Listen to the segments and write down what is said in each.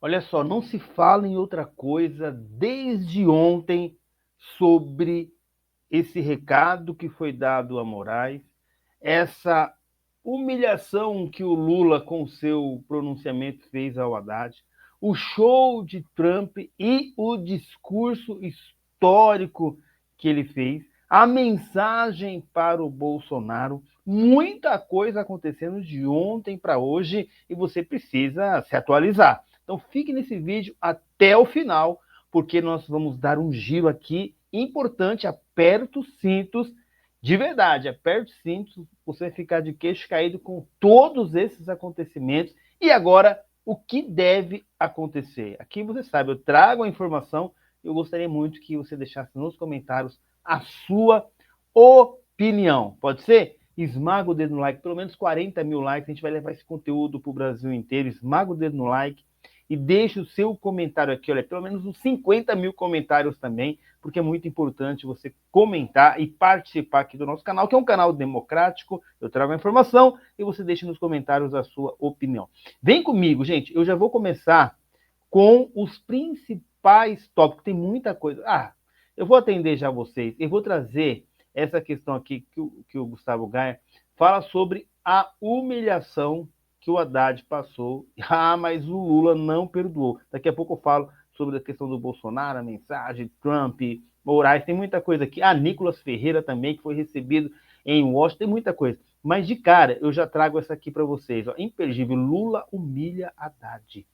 Olha só, não se fala em outra coisa desde ontem sobre esse recado que foi dado a Moraes, essa humilhação que o Lula, com seu pronunciamento, fez ao Haddad, o show de Trump e o discurso histórico que ele fez, a mensagem para o Bolsonaro, muita coisa acontecendo de ontem para hoje e você precisa se atualizar. Então fique nesse vídeo até o final, porque nós vamos dar um giro aqui importante. Aperta os cintos, de verdade, aperta os cintos, você vai ficar de queixo caído com todos esses acontecimentos. E agora, o que deve acontecer? Aqui você sabe, eu trago a informação, eu gostaria muito que você deixasse nos comentários a sua opinião. Pode ser? Esmaga o dedo no like, pelo menos 40 mil likes, a gente vai levar esse conteúdo para o Brasil inteiro. Esmaga o dedo no like e deixe o seu comentário aqui, olha, pelo menos uns 50 mil comentários também, porque é muito importante você comentar e participar aqui do nosso canal, que é um canal democrático, eu trago a informação e você deixa nos comentários a sua opinião. Vem comigo, gente, eu já vou começar com os principais tópicos, tem muita coisa. Eu vou atender já vocês, eu vou trazer essa questão aqui que o Gustavo Gaia fala sobre a humilhação que o Haddad passou. Mas o Lula não perdoou. Daqui a pouco eu falo sobre a questão do Bolsonaro, a mensagem, Trump, Moraes, tem muita coisa aqui. Nicolas Ferreira também, que foi recebido em Washington, tem muita coisa. Mas de cara, eu já trago essa aqui para vocês. Ó. Imperdível, Lula humilha Haddad.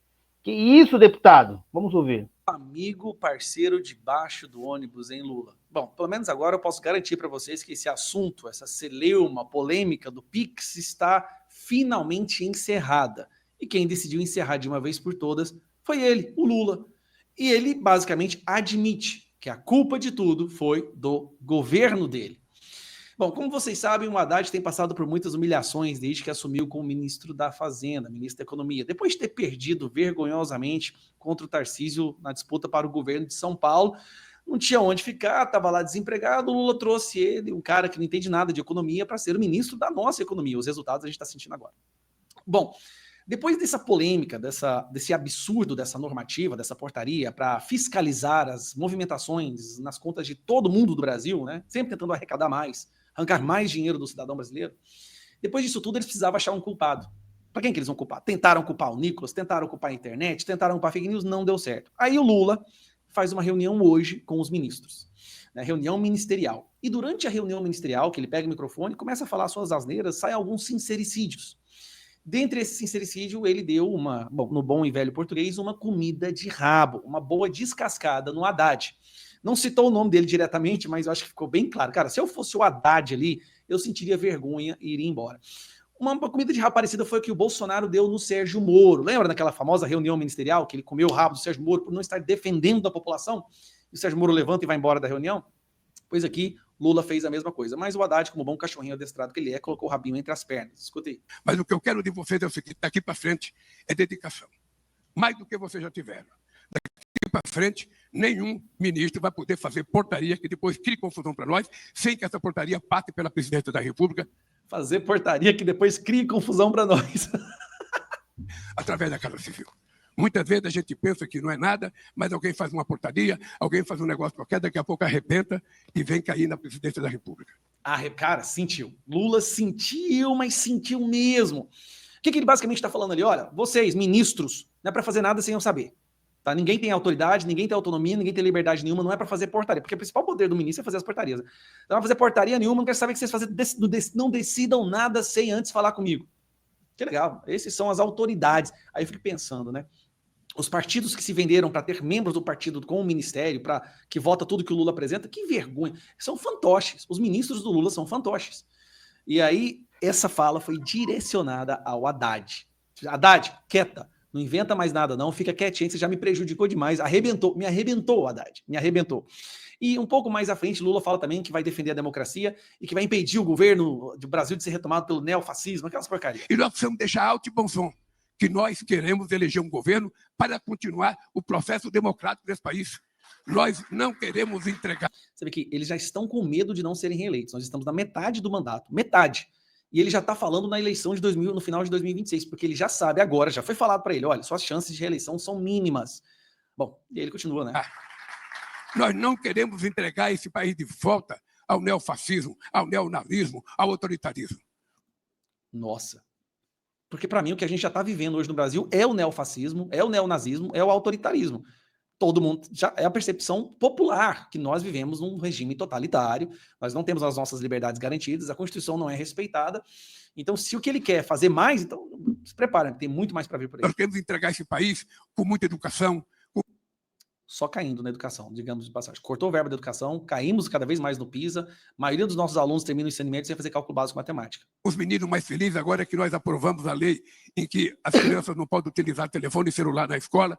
Que isso, deputado? Vamos ouvir. Amigo, parceiro debaixo do ônibus, hein, Lula? Bom, pelo menos agora eu posso garantir para vocês que esse assunto, essa celeuma polêmica do Pix está finalmente encerrada. E quem decidiu encerrar de uma vez por todas foi ele, o Lula. E ele basicamente admite que a culpa de tudo foi do governo dele. Bom, como vocês sabem, o Haddad tem passado por muitas humilhações desde que assumiu como ministro da Fazenda, ministro da Economia, depois de ter perdido vergonhosamente contra o Tarcísio na disputa para o governo de São Paulo. Não tinha onde ficar, estava lá desempregado, o Lula trouxe ele, um cara que não entende nada de economia, para ser o ministro da nossa economia. Os resultados a gente está sentindo agora. Bom, depois dessa polêmica, desse absurdo dessa normativa, dessa portaria para fiscalizar as movimentações nas contas de todo mundo do Brasil, né? Sempre tentando arrecadar mais, arrancar mais dinheiro do cidadão brasileiro. Depois disso tudo, eles precisavam achar um culpado. Para quem que eles vão culpar? Tentaram culpar o Nicolas, tentaram culpar a internet, tentaram culpar a fake news, não deu certo. Aí o Lula faz uma reunião hoje com os ministros, né? Reunião ministerial. E durante a reunião ministerial, que ele pega o microfone, começa a falar suas asneiras, saem alguns sincericídios. Dentre esse sincericídio, ele deu no bom e velho português, uma comida de rabo, uma boa descascada no Haddad. Não citou o nome dele diretamente, mas eu acho que ficou bem claro. Cara, se eu fosse o Haddad ali, eu sentiria vergonha e iria embora. Uma comida de rabo parecida foi o que o Bolsonaro deu no Sérgio Moro. Lembra daquela famosa reunião ministerial que ele comeu o rabo do Sérgio Moro por não estar defendendo a população? E o Sérgio Moro levanta e vai embora da reunião? Pois aqui, Lula fez a mesma coisa. Mas o Haddad, como bom cachorrinho adestrado que ele é, colocou o rabinho entre as pernas. Escuta aí. Mas o que eu quero de vocês é o seguinte: daqui para frente é dedicação. Mais do que vocês já tiveram. Daqui para frente, nenhum ministro vai poder fazer portaria que depois crie confusão para nós, sem que essa portaria passe pela presidência da República. Fazer portaria que depois crie confusão para nós. Através da Casa Civil. Muitas vezes a gente pensa que não é nada, mas alguém faz uma portaria, alguém faz um negócio qualquer, daqui a pouco arrebenta e vem cair na presidência da República. Cara, sentiu. Lula sentiu, mas sentiu mesmo. O que ele basicamente está falando ali? Olha, vocês, ministros, não é para fazer nada sem eu saber. Tá? Ninguém tem autoridade, ninguém tem autonomia, ninguém tem liberdade nenhuma, não é para fazer portaria, porque o principal poder do ministro é fazer as portarias. Então não vai fazer portaria nenhuma, não quero saber que vocês não decidam nada sem antes falar comigo. Que legal, esses são as autoridades. Aí eu fico pensando, né? Os partidos que se venderam para ter membros do partido com o ministério, para que vota tudo que o Lula apresenta, que vergonha. São fantoches. Os ministros do Lula são fantoches. E aí, essa fala foi direcionada ao Haddad. Haddad, quieta. Não inventa mais nada, não. Fica quietinho, você já me prejudicou demais. Me arrebentou, Haddad. Me arrebentou. E um pouco mais à frente, Lula fala também que vai defender a democracia e que vai impedir o governo do Brasil de ser retomado pelo neofascismo, aquelas porcarias. E nós precisamos deixar alto e bom som que nós queremos eleger um governo para continuar o processo democrático desse país. Nós não queremos entregar. Você vê que eles já estão com medo de não serem reeleitos. Nós estamos na metade do mandato. Metade. E ele já está falando na eleição de no final de 2026, porque ele já sabe agora, já foi falado para ele, olha, suas chances de reeleição são mínimas. Bom, e aí ele continua, né? Nós não queremos entregar esse país de volta ao neofascismo, ao neonazismo, ao autoritarismo. Nossa. Porque para mim o que a gente já está vivendo hoje no Brasil é o neofascismo, é o neonazismo, é o autoritarismo. Todo mundo, já é a percepção popular que nós vivemos num regime totalitário, nós não temos as nossas liberdades garantidas, a Constituição não é respeitada. Então, se o que ele quer é fazer mais, então se preparem, tem muito mais para vir por aí. Nós queremos entregar esse país com muita educação. Só caindo na educação, digamos de passagem. Cortou o verbo da educação, caímos cada vez mais no PISA, a maioria dos nossos alunos termina o ensino médio sem fazer cálculo básico matemática. Os meninos mais felizes agora é que nós aprovamos a lei em que as crianças não podem utilizar telefone e celular na escola.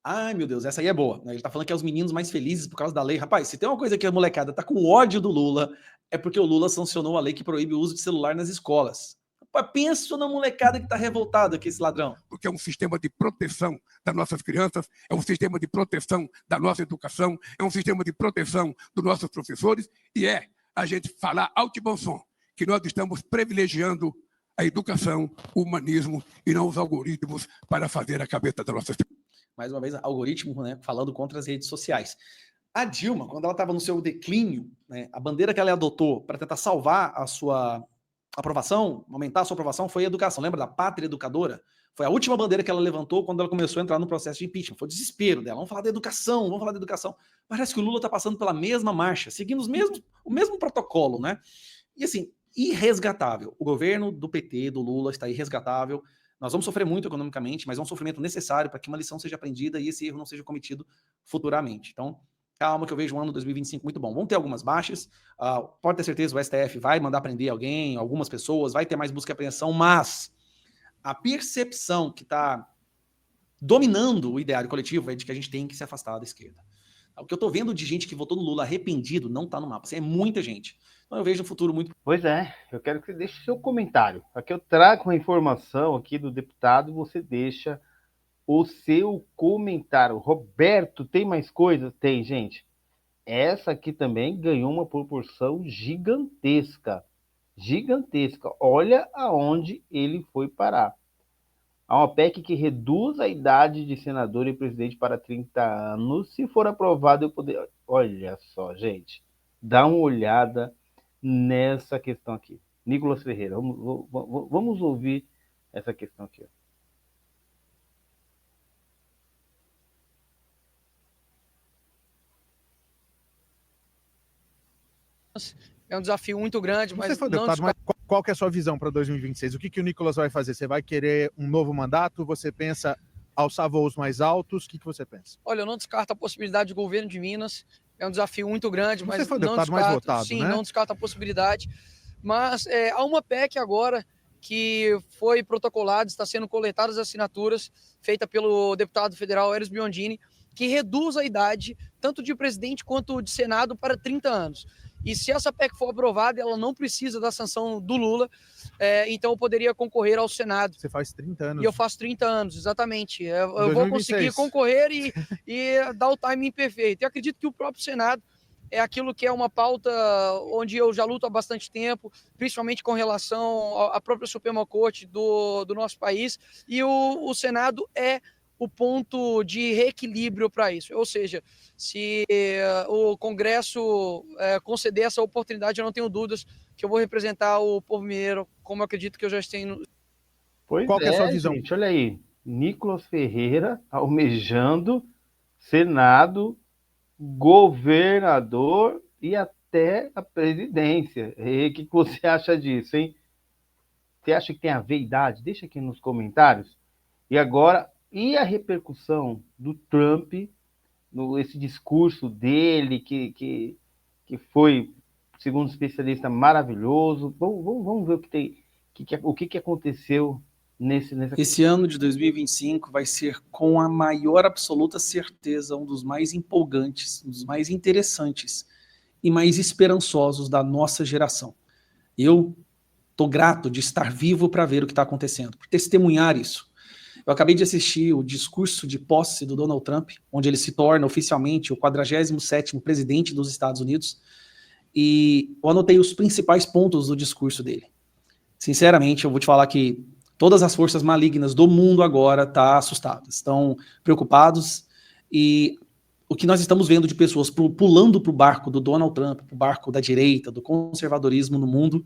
Ai, meu Deus, essa aí é boa. Ele tá falando que é os meninos mais felizes por causa da lei. Rapaz, se tem uma coisa que a molecada tá com ódio do Lula, é porque o Lula sancionou a lei que proíbe o uso de celular nas escolas. Pensa na molecada que tá revoltada com esse ladrão. Porque é um sistema de proteção das nossas crianças, é um sistema de proteção da nossa educação, é um sistema de proteção dos nossos professores, e é a gente falar alto e bom som que nós estamos privilegiando a educação, o humanismo e não os algoritmos para fazer a cabeça da nossa... Mais uma vez, algoritmo, né, falando contra as redes sociais. A Dilma, quando ela estava no seu declínio, né, a bandeira que ela adotou para tentar salvar a sua aprovação, aumentar a sua aprovação, foi a educação. Lembra da pátria educadora? Foi a última bandeira que ela levantou quando ela começou a entrar no processo de impeachment. Foi o desespero dela. Vamos falar da educação, vamos falar da educação. Parece que o Lula está passando pela mesma marcha, seguindo o mesmo protocolo, né? E assim, irresgatável. O governo do PT, do Lula, está irresgatável. Nós vamos sofrer muito economicamente, mas é um sofrimento necessário para que uma lição seja aprendida e esse erro não seja cometido futuramente. Então, calma que eu vejo um ano 2025 muito bom. Vão ter algumas baixas, pode ter certeza o STF vai mandar prender alguém, algumas pessoas, vai ter mais busca e apreensão, mas a percepção que está dominando o ideário coletivo é de que a gente tem que se afastar da esquerda. O que eu estou vendo de gente que votou no Lula arrependido não está no mapa, assim, é muita gente. Então eu vejo um futuro muito... Pois é, eu quero que você deixe seu comentário. Aqui eu trago uma informação aqui do deputado, você deixa o seu comentário. Roberto, tem mais coisas? Tem, gente. Essa aqui também ganhou uma proporção gigantesca. Gigantesca. Olha aonde ele foi parar. Há uma PEC que reduz a idade de senador e presidente para 30 anos. Se for aprovado, eu poder... Olha só, gente. Dá uma olhada nessa questão aqui. Nicolas Ferreira, vamos ouvir essa questão aqui. É um desafio muito grande, mas você foi deputado, mas qual que é a sua visão para 2026? O que o Nicolas vai fazer? Você vai querer um novo mandato? Você pensa alçar voos mais altos? O que você pensa? Olha, eu não descarto a possibilidade de governo de Minas. É um desafio muito grande, mas você foi o não deputado descarto, mais votado, sim, né? não descarto a possibilidade. Mas há uma PEC agora que foi protocolada, está sendo coletadas as assinaturas, feita pelo deputado federal Eros Biondini, que reduz a idade tanto de presidente quanto de Senado para 30 anos. E se essa PEC for aprovada, ela não precisa da sanção do Lula, então eu poderia concorrer ao Senado. Você faz 30 anos. E eu faço 30 anos, exatamente. Eu vou conseguir concorrer e dar o timing perfeito. E acredito que o próprio Senado é aquilo que é uma pauta onde eu já luto há bastante tempo, principalmente com relação à própria Suprema Corte do nosso país. E o Senado é o ponto de reequilíbrio para isso. Ou seja, se o Congresso conceder essa oportunidade, eu não tenho dúvidas que eu vou representar o povo mineiro, como eu acredito que eu já tenho. Qual que é a sua visão? Gente, olha aí, Nicolas Ferreira almejando Senado, governador e até a presidência. E o que você acha disso, hein? Você acha que tem a ver idade? Deixa aqui nos comentários. E agora... E a repercussão do Trump, esse discurso dele, que foi, segundo especialista, maravilhoso. Vamos ver o que aconteceu nessa... Esse ano de 2025 vai ser, com a maior absoluta certeza, um dos mais empolgantes, um dos mais interessantes e mais esperançosos da nossa geração. Eu estou grato de estar vivo para ver o que está acontecendo, por testemunhar isso. Eu acabei de assistir o discurso de posse do Donald Trump, onde ele se torna oficialmente o 47º presidente dos Estados Unidos, e eu anotei os principais pontos do discurso dele. sinceramente, eu vou te falar que todas as forças malignas do mundo agora estão assustadas, estão preocupados, e o que nós estamos vendo de pessoas pulando para o barco do Donald Trump, para o barco da direita, do conservadorismo no mundo,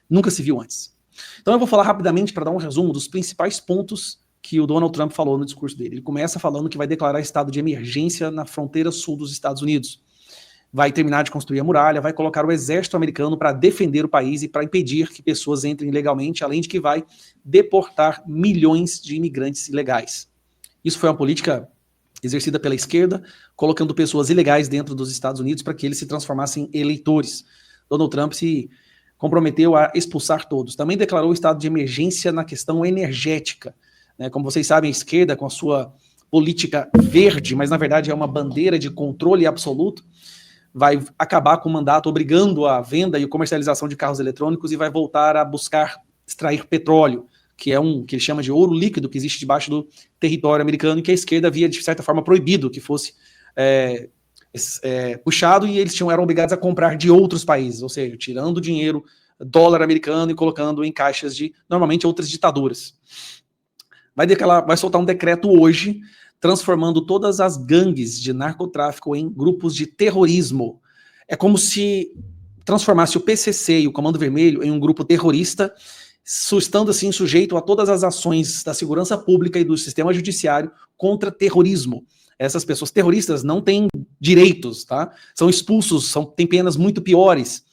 nunca se viu antes. Então eu vou falar rapidamente para dar um resumo dos principais pontos que o Donald Trump falou no discurso dele. Ele começa falando que vai declarar estado de emergência na fronteira sul dos Estados Unidos. Vai terminar de construir a muralha, vai colocar o exército americano para defender o país e para impedir que pessoas entrem ilegalmente, além de que vai deportar milhões de imigrantes ilegais. Isso foi uma política exercida pela esquerda, colocando pessoas ilegais dentro dos Estados Unidos para que eles se transformassem em eleitores. Donald Trump se comprometeu a expulsar todos. Também declarou o estado de emergência na questão energética. Como vocês sabem, a esquerda, com a sua política verde, mas na verdade é uma bandeira de controle absoluto, vai acabar com o mandato obrigando a venda e a comercialização de carros eletrônicos e vai voltar a buscar extrair petróleo, que é que ele chama de ouro líquido, que existe debaixo do território americano e que a esquerda havia, de certa forma, proibido que fosse puxado, e eles eram obrigados a comprar de outros países, ou seja, tirando dinheiro, dólar americano, e colocando em caixas de, normalmente, outras ditaduras. Vai soltar um decreto hoje, transformando todas as gangues de narcotráfico em grupos de terrorismo. É como se transformasse o PCC e o Comando Vermelho em um grupo terrorista, estando assim sujeito a todas as ações da segurança pública e do sistema judiciário contra terrorismo. Essas pessoas terroristas não têm direitos, tá? São expulsos, têm penas muito piores.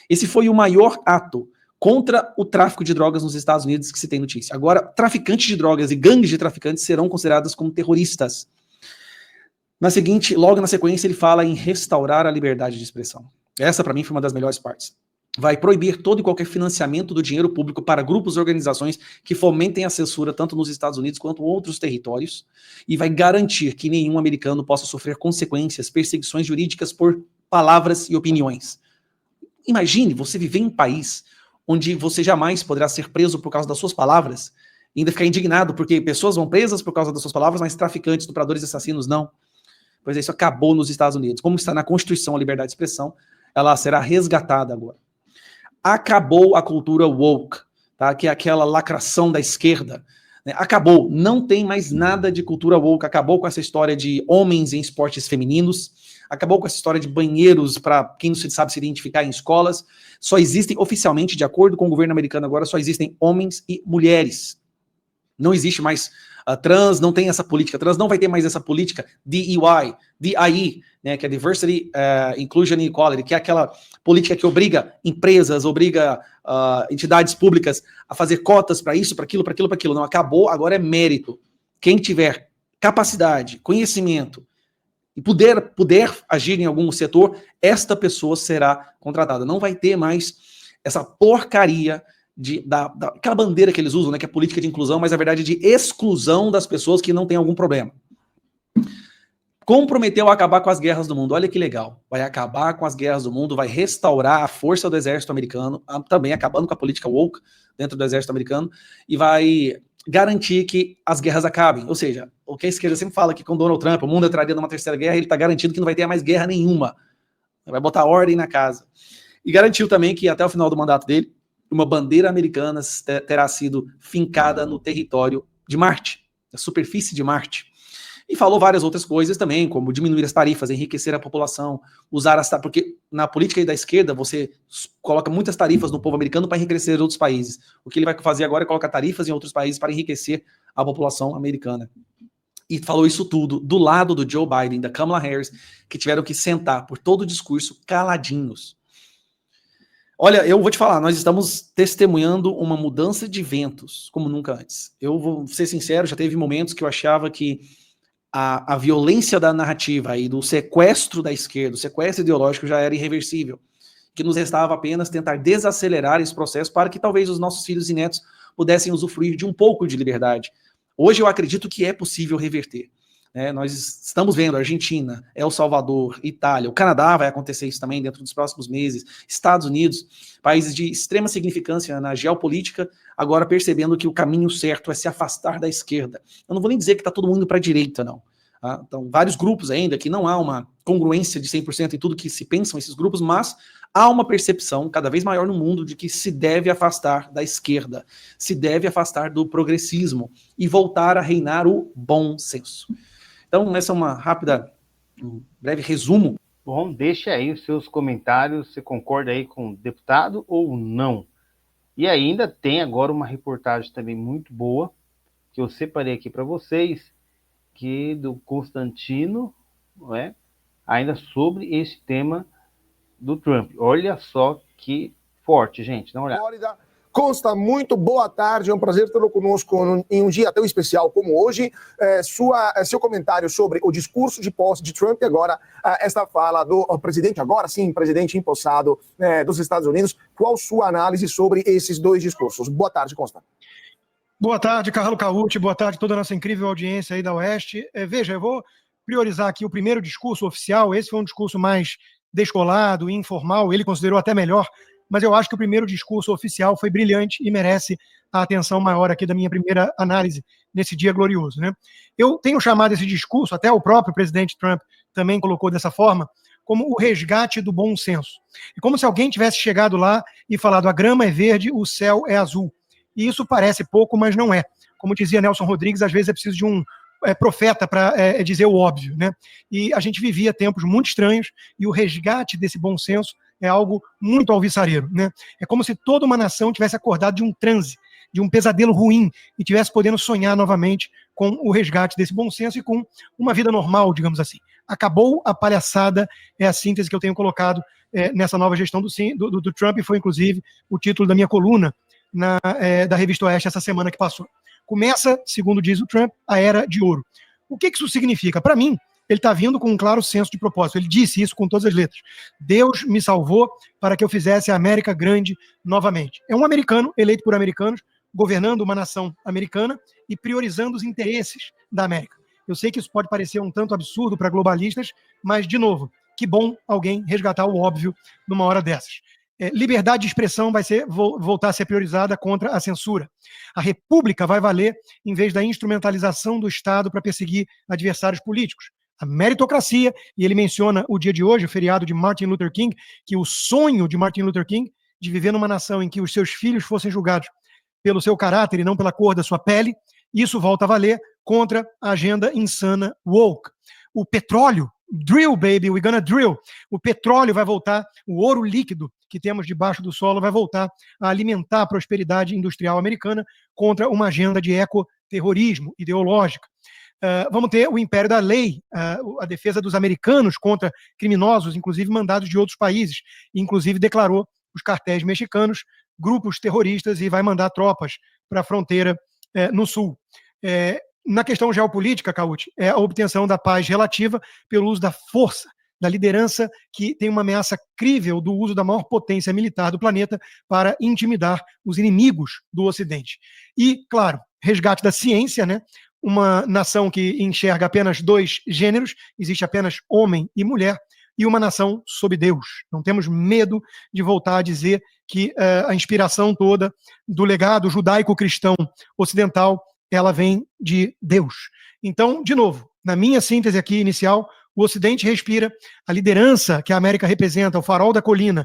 Esse foi o maior ato contra o tráfico de drogas nos Estados Unidos que se tem notícia. Agora, traficantes de drogas e gangues de traficantes serão consideradas como terroristas. Logo na sequência, ele fala em restaurar a liberdade de expressão. Essa, para mim, foi uma das melhores partes. Vai proibir todo e qualquer financiamento do dinheiro público para grupos e organizações que fomentem a censura tanto nos Estados Unidos quanto em outros territórios, e vai garantir que nenhum americano possa sofrer consequências, perseguições jurídicas por palavras e opiniões. Imagine você viver em um país onde você jamais poderá ser preso por causa das suas palavras, e ainda ficar indignado porque pessoas vão presas por causa das suas palavras, mas traficantes, estupradores e assassinos não. Pois é, isso acabou nos Estados Unidos. Como está na Constituição a liberdade de expressão, ela será resgatada agora. Acabou a cultura woke, tá? Que é aquela lacração da esquerda. Acabou, não tem mais nada de cultura woke, acabou com essa história de homens em esportes femininos, acabou com essa história de banheiros para quem não se sabe se identificar em escolas. Só existem, oficialmente, de acordo com o governo americano agora, só existem homens e mulheres. Não existe mais trans, não tem essa política trans, não vai ter mais essa política DEI, né, que é Diversity, Inclusion and Equality, que é aquela política que obriga empresas, obriga entidades públicas a fazer cotas para isso, para aquilo. Não, acabou, agora é mérito. Quem tiver capacidade, conhecimento e puder agir em algum setor, esta pessoa será contratada. Não vai ter mais essa porcaria aquela bandeira que eles usam, né, que é política de inclusão, mas na verdade de exclusão das pessoas que não têm algum problema. Comprometeu a acabar com as guerras do mundo. Olha que legal. Vai acabar com as guerras do mundo, vai restaurar a força do exército americano, também acabando com a política woke dentro do exército americano, e vai garantir que as guerras acabem. Ou seja, o que a esquerda sempre fala que com Donald Trump o mundo entraria numa terceira guerra, ele está garantindo que não vai ter mais guerra nenhuma. Vai botar ordem na casa. E garantiu também que até o final do mandato dele, uma bandeira americana terá sido fincada no território de Marte, na superfície de Marte. E falou várias outras coisas também, como diminuir as tarifas, enriquecer a população, porque na política da esquerda você coloca muitas tarifas no povo americano para enriquecer outros países. O que ele vai fazer agora é colocar tarifas em outros países para enriquecer a população americana. E falou isso tudo do lado do Joe Biden, da Kamala Harris, que tiveram que sentar por todo o discurso caladinhos. Olha, eu vou te falar, nós estamos testemunhando uma mudança de ventos, como nunca antes. Eu vou ser sincero, já teve momentos que eu achava que a violência da narrativa e do sequestro da esquerda, o sequestro ideológico já era irreversível, que nos restava apenas tentar desacelerar esse processo para que talvez os nossos filhos e netos pudessem usufruir de um pouco de liberdade. Hoje eu acredito que é possível reverter. Nós estamos vendo Argentina, El Salvador, Itália, o Canadá vai acontecer isso também dentro dos próximos meses, Estados Unidos, países de extrema significância na geopolítica, agora percebendo que o caminho certo é se afastar da esquerda. Eu não vou nem dizer que está todo mundo para a direita, não. Tá? Então, vários grupos ainda, que não há uma congruência de 100% em tudo que se pensam esses grupos, mas há uma percepção cada vez maior no mundo de que se deve afastar da esquerda, se deve afastar do progressismo e voltar a reinar o bom senso. Então, essa é um breve resumo. Bom, deixa aí os seus comentários, você concorda aí com o deputado ou não? E ainda tem agora uma reportagem também muito boa, que eu separei aqui para vocês, que do Constantino, não é? Ainda sobre esse tema do Trump. Olha só que forte, gente, dá uma olhada. Consta, muito boa tarde, é um prazer tê-lo conosco em um dia tão especial como hoje. Seu comentário sobre o discurso de posse de Trump e agora esta fala do presidente, agora sim, presidente empossado dos Estados Unidos. Qual sua análise sobre esses dois discursos? Boa tarde, Consta. Boa tarde, Carlo Cauti, boa tarde a toda a nossa incrível audiência aí da Oeste. Veja, eu vou priorizar aqui o primeiro discurso oficial, esse foi um discurso mais descolado, informal, ele considerou até melhor, mas eu acho que o primeiro discurso oficial foi brilhante e merece a atenção maior aqui da minha primeira análise nesse dia glorioso, né? Eu tenho chamado esse discurso, até o próprio presidente Trump também colocou dessa forma, como o resgate do bom senso. É como se alguém tivesse chegado lá e falado: a grama é verde, o céu é azul. E isso parece pouco, mas não é. Como dizia Nelson Rodrigues, às vezes é preciso de um profeta para dizer o óbvio, né? E a gente vivia tempos muito estranhos e o resgate desse bom senso é algo muito alvissareiro, né? É como se toda uma nação tivesse acordado de um transe, de um pesadelo ruim e tivesse podendo sonhar novamente com o resgate desse bom senso e com uma vida normal, digamos assim. Acabou a palhaçada, é a síntese que eu tenho colocado nessa nova gestão do Trump, e foi inclusive o título da minha coluna da Revista Oeste essa semana que passou. Começa, segundo diz o Trump, a era de ouro. O que isso significa? Para mim, ele está vindo com um claro senso de propósito. Ele disse isso com todas as letras. Deus me salvou para que eu fizesse a América grande novamente. É um americano, eleito por americanos, governando uma nação americana e priorizando os interesses da América. Eu sei que isso pode parecer um tanto absurdo para globalistas, mas, de novo, que bom alguém resgatar o óbvio numa hora dessas. Liberdade de expressão vai voltar a ser priorizada contra a censura. A república vai valer em vez da instrumentalização do Estado para perseguir adversários políticos. A meritocracia, e ele menciona o dia de hoje, o feriado de Martin Luther King, que o sonho de Martin Luther King de viver numa nação em que os seus filhos fossem julgados pelo seu caráter e não pela cor da sua pele, isso volta a valer contra a agenda insana woke. O petróleo, drill, baby, we're gonna drill. O petróleo vai voltar, o ouro líquido que temos debaixo do solo vai voltar a alimentar a prosperidade industrial americana contra uma agenda de ecoterrorismo ideológica. Vamos ter o império da lei, a defesa dos americanos contra criminosos, inclusive mandados de outros países, inclusive declarou os cartéis mexicanos grupos terroristas e vai mandar tropas para a fronteira no sul. Na questão geopolítica, Cauti, é a obtenção da paz relativa pelo uso da força, da liderança que tem uma ameaça crível do uso da maior potência militar do planeta para intimidar os inimigos do Ocidente. E, claro, resgate da ciência, né? Uma nação que enxerga apenas dois gêneros, existe apenas homem e mulher, e uma nação sob Deus. Não temos medo de voltar a dizer que a inspiração toda do legado judaico-cristão ocidental, ela vem de Deus. Então, de novo, na minha síntese aqui inicial, o Ocidente respira, a liderança que a América representa, o farol da colina,